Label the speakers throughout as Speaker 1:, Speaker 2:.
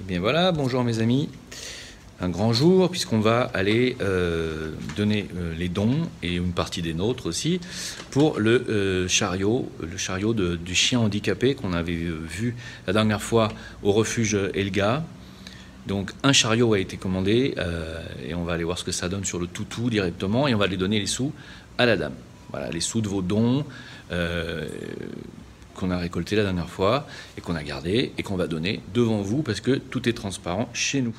Speaker 1: bien voilà, bonjour mes amis. Un grand jour puisqu'on va aller donner les dons et une partie des nôtres aussi pour le chariot du chien handicapé qu'on avait vu la dernière fois au refuge Elga. Donc un chariot a été commandé et on va aller voir ce que ça donne sur le toutou directement et on va aller donner les sous à la dame. Voilà, les sous de vos dons qu'on a récoltés la dernière fois et qu'on a gardé et qu'on va donner devant vous parce que tout est transparent chez nous.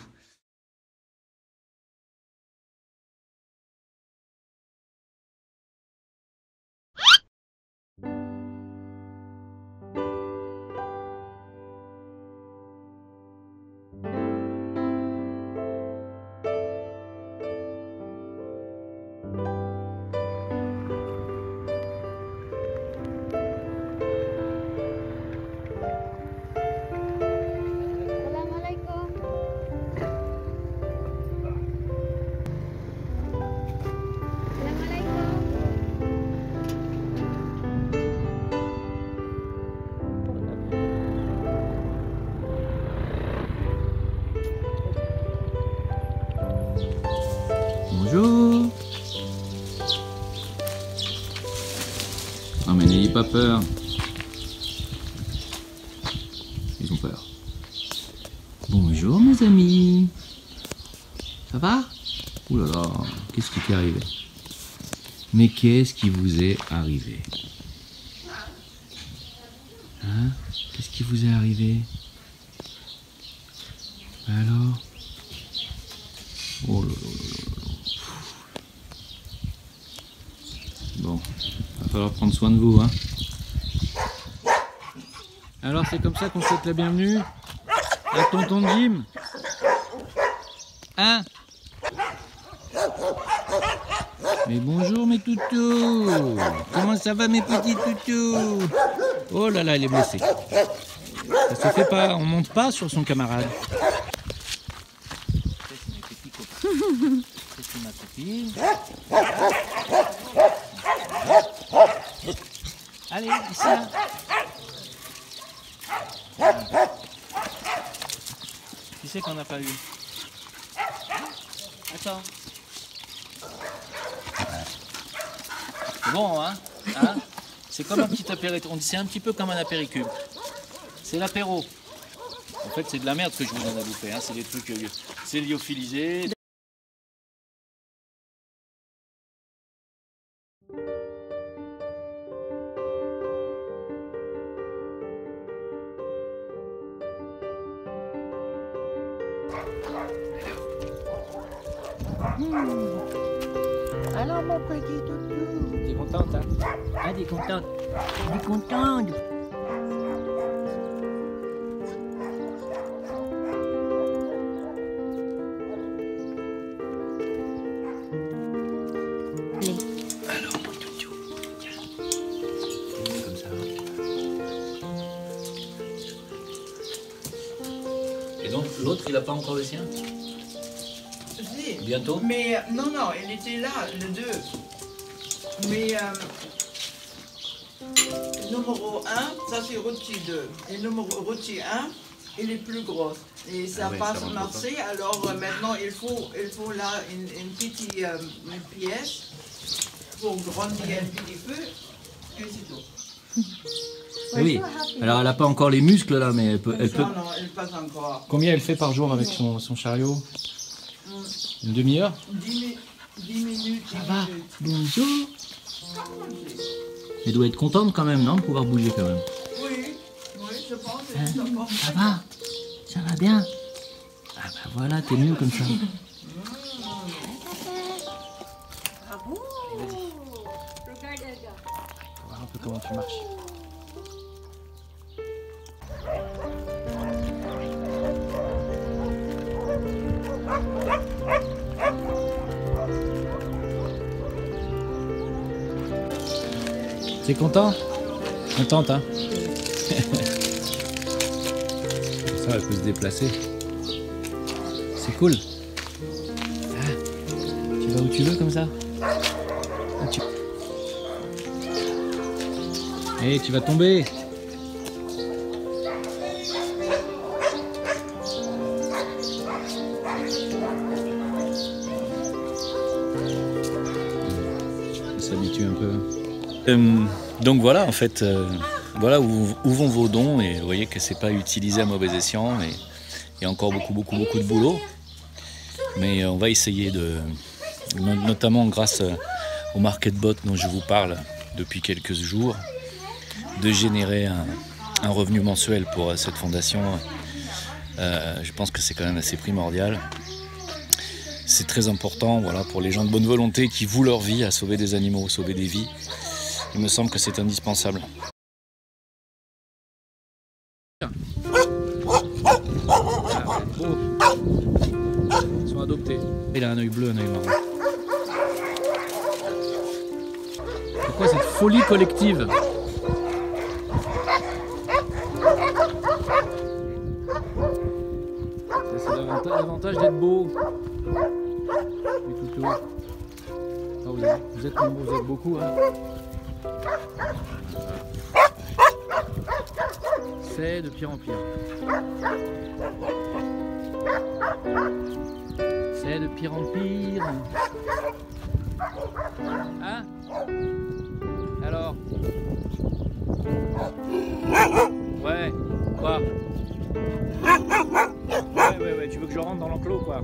Speaker 1: Bonjour. Non mais n'ayez pas peur. Ils ont peur. Bonjour mes amis. Ça va? Ouh là là, qu'est-ce qui t'est arrivé? Mais qu'est-ce qui vous est arrivé? Hein? Qu'est-ce qui vous est arrivé? Alors? Oh là là là là. Bon, va falloir prendre soin de vous, hein. Alors c'est comme ça qu'on souhaite la bienvenue à tonton Jim. Hein? Mais bonjour mes toutous. Comment ça va mes petits toutous? Oh là là, il est blessé. Ça se fait pas, on monte pas sur son camarade. C'est ma copine. Allez, ici là. Qui c'est qu'on n'a pas eu? Attends. C'est bon, hein? C'est comme un petit apéritif. C'est un petit peu comme un apéricube. C'est l'apéro. En fait, c'est de la merde que je vous donne à bouffer. Hein. C'est des trucs, c'est lyophilisé.
Speaker 2: Alors mon petit toutou.
Speaker 1: T'es contente, hein?
Speaker 2: Ah, t'es contente. T'es contente.
Speaker 1: Alors, mon toutou, tiens. Comme ça. Et donc, l'autre, il n'a pas encore le sien?
Speaker 3: Si.
Speaker 1: Bientôt?
Speaker 3: Mais non, il était là, le 2. Mais numéro 1, ça c'est rôti 2. Et numéro rôti 1, il est plus gros. Et ça
Speaker 1: ouais,
Speaker 3: passe
Speaker 1: ça rentre
Speaker 3: marché, alors maintenant il faut là une petite une pièce pour grandir un petit peu. Et c'est tout.
Speaker 1: Oui. Alors, elle n'a pas encore les muscles là, mais elle peut.
Speaker 3: Non, elle passe encore.
Speaker 1: Combien elle fait par jour avec son chariot? Une demi-heure?
Speaker 3: 10 minutes.
Speaker 1: Ça va? Bonjour. Elle doit être contente quand même, non? De pouvoir bouger quand même.
Speaker 3: Oui, je pense.
Speaker 1: Hein? Ça va? Ça va bien? Ah bah voilà, t'es mieux comme ça.
Speaker 2: Bravo.
Speaker 1: Allez, vas-y.
Speaker 2: Regarde Elga.
Speaker 1: On va voir un peu comment tu marches. T'es content? Contente, hein? Ça, elle peut se déplacer. C'est cool. Ah, tu vas où tu veux comme ça? Ah, Hé, tu vas tomber. Donc voilà, en fait, voilà où vont vos dons, et vous voyez que c'est pas utilisé à mauvais escient, et il y a encore beaucoup de boulot. Mais on va essayer notamment grâce au MarketBot dont je vous parle depuis quelques jours, de générer un revenu mensuel pour cette fondation. Je pense que c'est quand même assez primordial. C'est très important, voilà, pour les gens de bonne volonté qui vouent leur vie à sauver des animaux, sauver des vies. Il me semble que c'est indispensable. Ils sont adoptés. Il a un œil bleu, un œil marron. Pourquoi cette folie collective? C'est l'avantage d'être beau. Les toutous. Ah, vous êtes nombreux, vous êtes beaucoup. Hein. C'est de pire en pire. C'est de pire en pire. Hein? Alors? Ouais, quoi? Ouais, tu veux que je rentre dans l'enclos, quoi?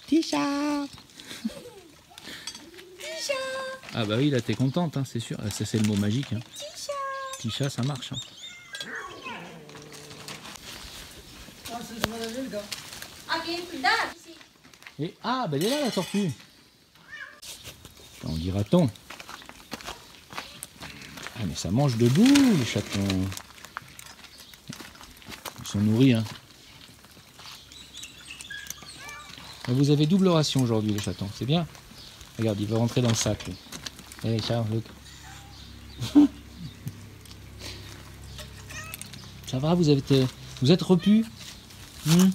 Speaker 2: Tisha.
Speaker 1: Ah bah oui, là t'es contente, hein, c'est sûr. Ça, c'est le mot magique. Hein. Tisha, ça marche. Hein. Et ah, bah elle est là la tortue. On dira-t-on. Ah mais ça mange debout les chatons. Ils sont nourris. Hein. Vous avez double ration aujourd'hui les chatons, c'est bien. Regarde, il veut rentrer dans le sac. Allez Charles, look. Ça va, vous êtes repus? Vous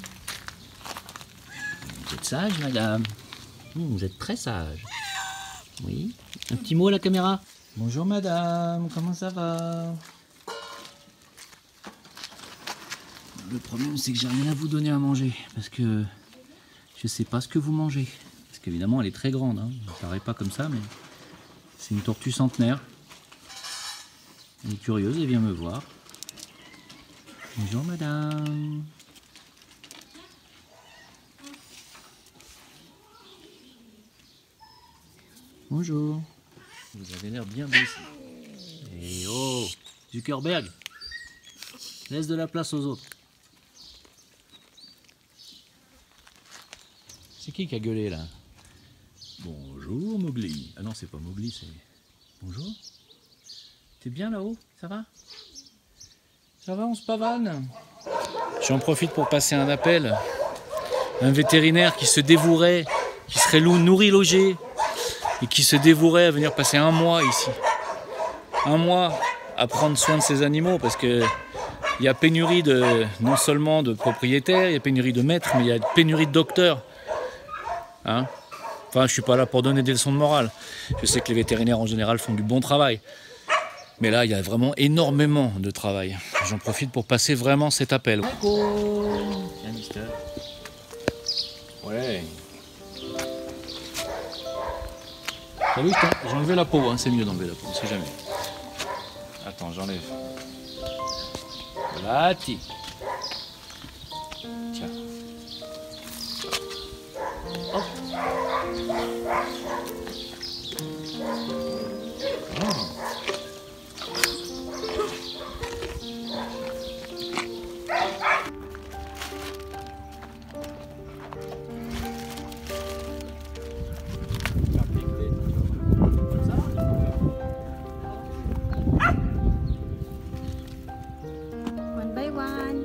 Speaker 1: êtes sage madame. Vous êtes très sage. Oui. Un petit mot à la caméra. Bonjour madame, comment ça va? Le problème c'est que j'ai rien à vous donner à manger parce que je sais pas ce que vous mangez. Parce qu'évidemment elle est très grande, hein. Ça paraît pas comme ça mais c'est une tortue centenaire. Elle est curieuse, elle vient me voir. Bonjour madame. Bonjour. Vous avez l'air bien blessé. Et oh, Zuckerberg, laisse de la place aux autres. C'est qui a gueulé là? Bonjour Mowgli. Ah non, c'est pas Mowgli, c'est... Bonjour. T'es bien là-haut? Ça va? Ça va, on se pavane? J'en profite pour passer un appel un vétérinaire qui se dévouerait, qui serait nourri, logé, et qui se dévouerait à venir passer un mois ici. Un mois à prendre soin de ces animaux, parce que il y a pénurie non seulement de propriétaires, il y a pénurie de maîtres, mais il y a pénurie de docteurs. Hein? Enfin, je ne suis pas là pour donner des leçons de morale. Je sais que les vétérinaires en général font du bon travail. Mais là, il y a vraiment énormément de travail. J'en profite pour passer vraiment cet appel. Tiens, mister. Ouais. T'as vu, j'ai enlevé la peau, hein. C'est mieux d'enlever la peau, on ne sait jamais. Attends, j'enlève. Voilà, tiens. Hop.
Speaker 2: One by one.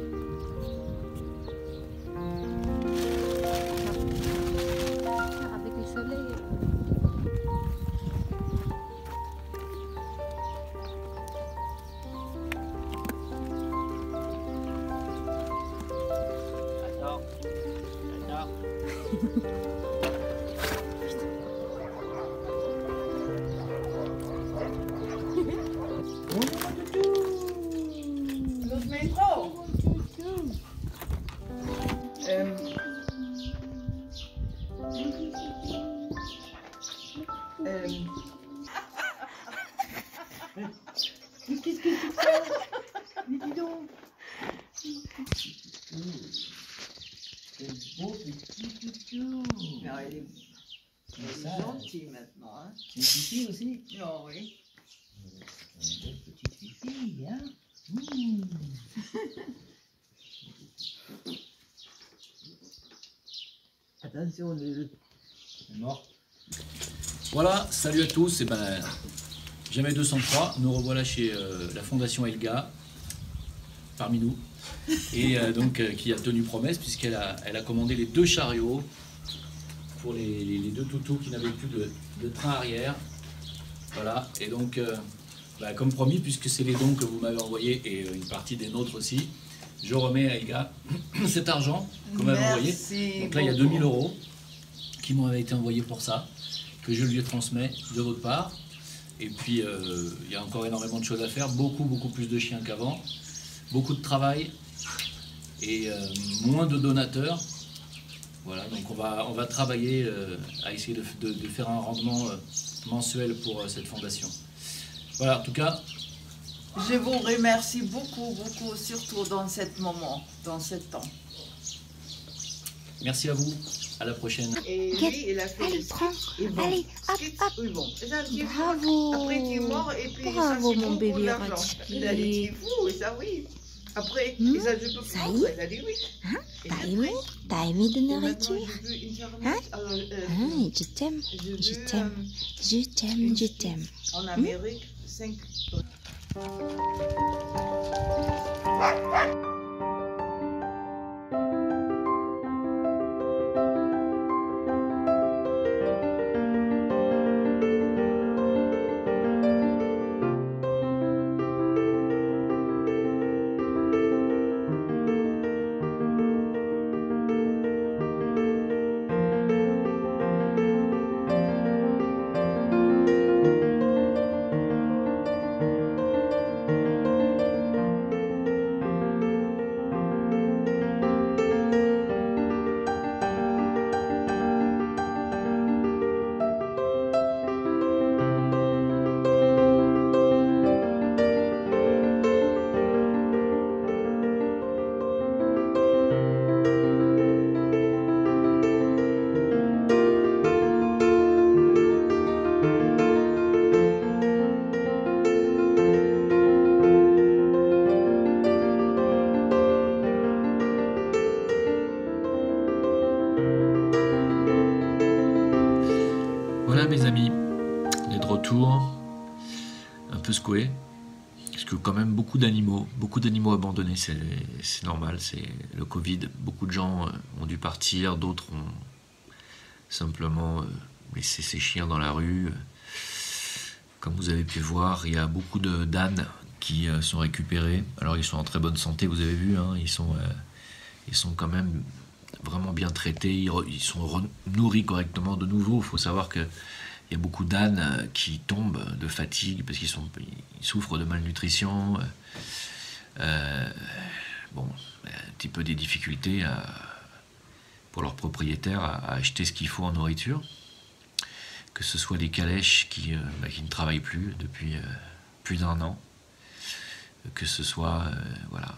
Speaker 2: Avec le soleil.
Speaker 1: Attends.
Speaker 3: Los metro. Qu'est-ce que c'est ça? Mais dis donc.
Speaker 4: Quel beau petit toutou.
Speaker 3: Non, elle est gentille maintenant. Hein.
Speaker 4: C'est une fifi aussi.
Speaker 3: Oh, oui.
Speaker 4: Une belle petite fifi, hein. Attention, le mort.
Speaker 1: Voilà, salut à tous. Et ben, Jamais 203, nous revoilà chez la Fondation Elga, parmi nous, et qui a tenu promesse puisqu'elle a commandé les 2 chariots pour les 2 toutous qui n'avaient plus de train arrière. Voilà, et donc, comme promis, puisque c'est les dons que vous m'avez envoyés et une partie des nôtres aussi, je remets à Elga cet argent que vous m'avez envoyé. Donc là, il y a 2000 € qui m'ont été envoyés pour ça, que je lui transmets de votre part. Et puis, il y a encore énormément de choses à faire, beaucoup plus de chiens qu'avant, beaucoup de travail et moins de donateurs. Voilà, donc on va travailler à essayer de faire un rendement mensuel pour cette fondation. Voilà, en tout cas...
Speaker 3: Je vous remercie beaucoup, surtout dans ce moment, dans ce temps.
Speaker 1: Merci à vous, à la prochaine.
Speaker 3: Et lui, il a fait
Speaker 2: Allez,
Speaker 3: le
Speaker 2: prends.
Speaker 3: ski. Bon,
Speaker 2: Allez, hop,
Speaker 3: ski,
Speaker 2: hop.
Speaker 3: oui, bon. Et ça, c'est
Speaker 2: Bravo.
Speaker 3: fou. Après, tu es mort et puis
Speaker 2: Bravo,
Speaker 3: ça, c'est
Speaker 2: mon
Speaker 3: beaucoup
Speaker 2: bébé
Speaker 3: d'argent.
Speaker 2: Ratchki.
Speaker 3: Il a dit, c'est fou, et ça, oui. Après, et ça, je peux
Speaker 2: Ça
Speaker 3: prendre.
Speaker 2: y est.
Speaker 3: Il a dit oui.
Speaker 2: Hein?
Speaker 3: Et
Speaker 2: T'as
Speaker 3: après,
Speaker 2: aimé? T'as aimé de
Speaker 3: et maintenant,
Speaker 2: nourriture?
Speaker 3: je veux une journée.
Speaker 2: Hein?
Speaker 3: Alors,
Speaker 2: Je t'aime,
Speaker 3: je veux,
Speaker 2: je t'aime, je t'aime, je t'aime.
Speaker 3: en Amérique, 5 tonnes.
Speaker 1: Voilà mes amis, on est de retour, un peu secoué, puisque quand même beaucoup d'animaux abandonnés, c'est normal, c'est le Covid, beaucoup de gens ont dû partir, d'autres ont simplement laissé ses chiens dans la rue. Comme vous avez pu voir, il y a beaucoup d'ânes qui sont récupérés. Alors ils sont en très bonne santé, vous avez vu, hein, ils sont quand même vraiment bien traités, ils sont nourris correctement. De nouveau, il faut savoir que il y a beaucoup d'ânes qui tombent de fatigue parce qu'ils souffrent de malnutrition. Bon, un petit peu des difficultés pour leurs propriétaires à acheter ce qu'il faut en nourriture. Que ce soit les calèches qui ne travaillent plus depuis plus d'1 an. Que ce soit, voilà,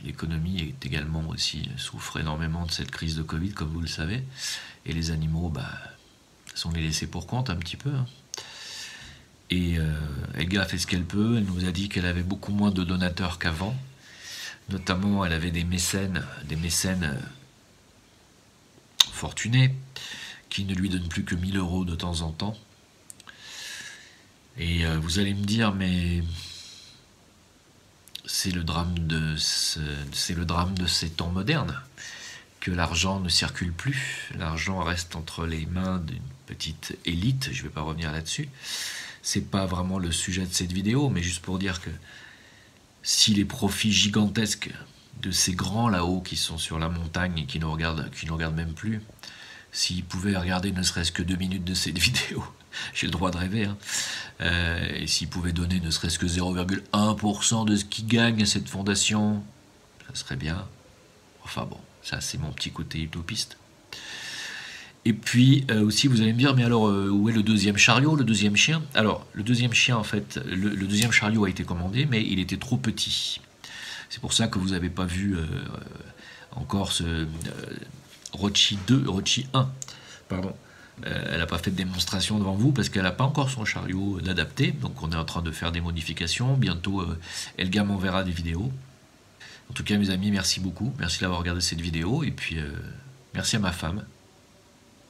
Speaker 1: l'économie est également aussi souffre énormément de cette crise de Covid, comme vous le savez. Et les animaux, sont les laissés pour compte un petit peu. Hein. Et Elga a fait ce qu'elle peut. Elle nous a dit qu'elle avait beaucoup moins de donateurs qu'avant. Notamment, elle avait des mécènes fortunés qui ne lui donnent plus que 1 000 € de temps en temps. Et vous allez me dire, mais c'est le drame de ces temps modernes, que l'argent ne circule plus, l'argent reste entre les mains d'une petite élite, je ne vais pas revenir là-dessus. C'est pas vraiment le sujet de cette vidéo, mais juste pour dire que si les profits gigantesques de ces grands là-haut qui sont sur la montagne et qui nous regardent même plus, s'ils pouvaient regarder ne serait-ce que 2 minutes de cette vidéo, j'ai le droit de rêver, hein, et s'ils pouvaient donner ne serait-ce que 0,1% de ce qu'ils gagnent à cette fondation, ça serait bien. Enfin bon, ça c'est mon petit côté utopiste. Et puis aussi vous allez me dire, mais alors où est le deuxième chariot, le deuxième chien? Alors le deuxième chien en fait, le deuxième chariot a été commandé, mais il était trop petit. C'est pour ça que vous n'avez pas vu encore ce Rochi 1, pardon. Elle n'a pas fait de démonstration devant vous parce qu'elle n'a pas encore son chariot d'adapté, donc on est en train de faire des modifications. Bientôt Elga m'enverra des vidéos. En tout cas mes amis, merci beaucoup, merci d'avoir regardé cette vidéo, et puis merci à ma femme.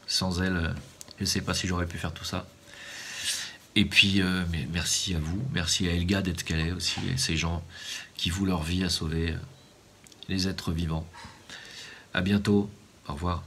Speaker 1: Sans elle, je ne sais pas si j'aurais pu faire tout ça. Et puis, merci à vous, merci à Elga d'être ce qu'elle est aussi, et ces gens qui vouent leur vie à sauver les êtres vivants. À bientôt, au revoir.